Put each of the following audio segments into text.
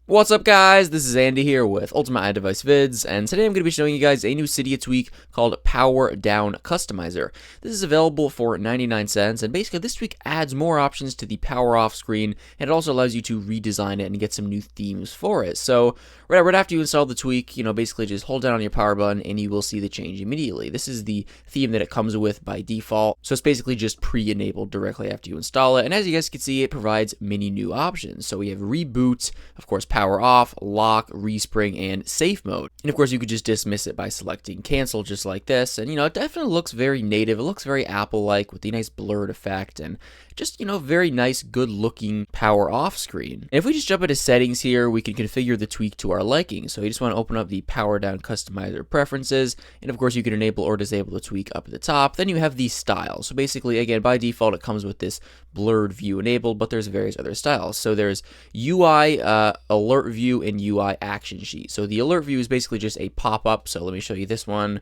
What's up guys, this is Andy here with Ultimate iDevice Vids, and today I'm going to be showing you guys a new Cydia tweak called PowerDown Customizer. This is available for 99 cents, and basically this tweak adds more options to the power off screen, and it also allows you to redesign it and get some new themes for it. So right after you install the tweak, basically just hold down on your power button and you will see the change immediately. This is the theme that it comes with by default, so it's basically just pre-enabled directly after you install it, and as you guys can see, it provides many new options. So we have Reboot, of course, power off, lock, respring, and safe mode. And of course, you could just dismiss it by selecting cancel just like this. And it definitely looks very native. It looks very Apple-like with the nice blurred effect and just, very nice, good looking power off screen. And if we just jump into settings here, we can configure the tweak to our liking. So you just want to open up the PowerDown Customizer preferences. And of course, you can enable or disable the tweak up at the top. Then you have the style. So basically, again, by default, it comes with this blurred view enabled, but there's various other styles. So there's UI alert view and UI action sheet. So the alert view is basically just a pop-up. So let me show you this one.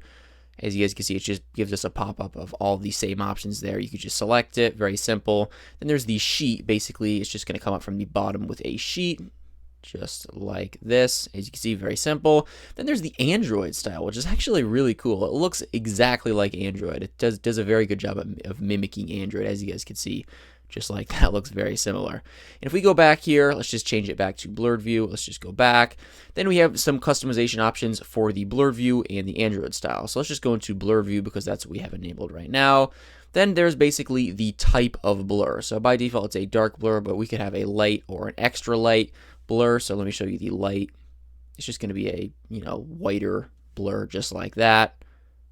As you guys can see, it just gives us a pop-up of all the same options there. You could just select it, very simple. Then there's the sheet. Basically, it's just going to come up from the bottom with a sheet, just like this. As you can see, very simple. Then there's the Android style, which is actually really cool. It looks exactly like Android. It does a very good job of mimicking Android, as you guys can see. Just like that, looks very similar. And if we go back here, let's just change it back to blurred view. Let's just go back. Then we have some customization options for the blurred view and the Android style. So let's just go into blurred view because that's what we have enabled right now. Then there's basically the type of blur. So by default, it's a dark blur, but we could have a light or an extra light blur. So let me show you the light. It's just going to be a, whiter blur just like that.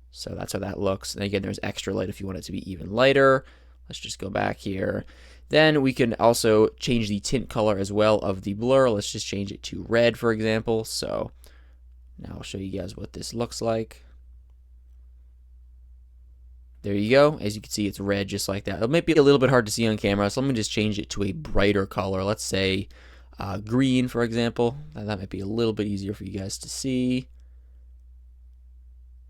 So that's how that looks. And again, there's extra light if you want it to be even lighter. Let's just go back here. Then we can also change the tint color as well of the blur. Let's just change it to red, for example. So now I'll show you guys what this looks like. There you go. As you can see, it's red just like that. It might be a little bit hard to see on camera, so let me just change it to a brighter color. Let's say green, for example. That might be a little bit easier for you guys to see.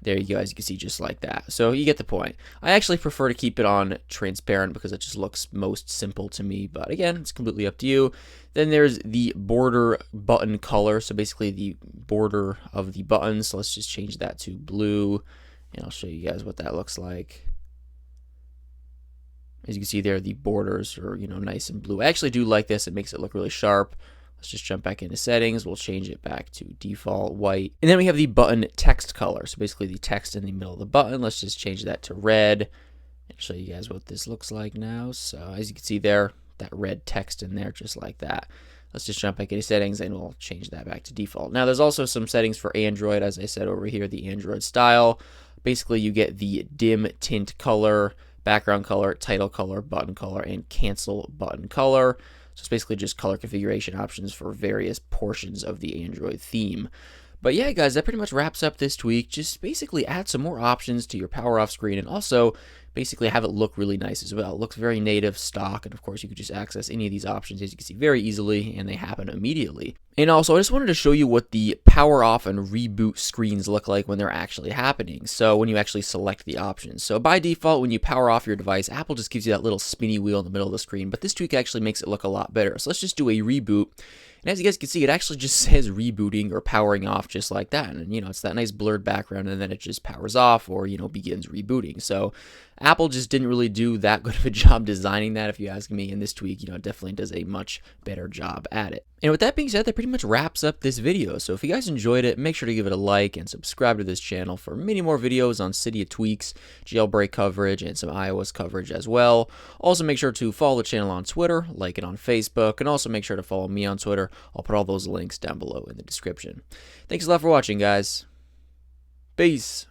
There you go, as you can see, just like that. So you get the point. I actually prefer to keep it on transparent because it just looks most simple to me. But again, it's completely up to you. Then there's the border button color. So basically the border of the buttons. So let's just change that to blue. And I'll show you guys what that looks like. As you can see there, the borders are, nice and blue. I actually do like this. It makes it look really sharp. Let's just jump back into settings. We'll change it back to default white. And then we have the button text color. So basically the text in the middle of the button. Let's just change that to red and show you guys what this looks like now. So as you can see there, that red text in there just like that. Let's just jump back into settings and we'll change that back to default. Now there's also some settings for Android, as I said over here, the Android style. Basically you get the dim tint color, background color, title color, button color, and cancel button color. So it's basically just color configuration options for various portions of the Android theme. But yeah, guys, that pretty much wraps up this tweak. Just basically add some more options to your power off screen and also basically have it look really nice as well. It looks very native, stock, and of course you could just access any of these options, as you can see, very easily, and they happen immediately. And also, I just wanted to show you what the power off and reboot screens look like when they're actually happening. So when you actually select the options. So by default, when you power off your device, Apple just gives you that little spinny wheel in the middle of the screen, but this tweak actually makes it look a lot better. So let's just do a reboot. And as you guys can see, it actually just says rebooting or powering off just like that. And, it's that nice blurred background, and then it just powers off or, begins rebooting. So Apple just didn't really do that good of a job designing that, if you ask me. And this tweak, definitely does a much better job at it. And with that being said, that pretty much wraps up this video. So if you guys enjoyed it, make sure to give it a like and subscribe to this channel for many more videos on Cydia tweaks, jailbreak coverage, and some iOS coverage as well. Also, make sure to follow the channel on Twitter, like it on Facebook, and also make sure to follow me on Twitter. I'll put all those links down below in the description. Thanks a lot for watching, guys. Peace.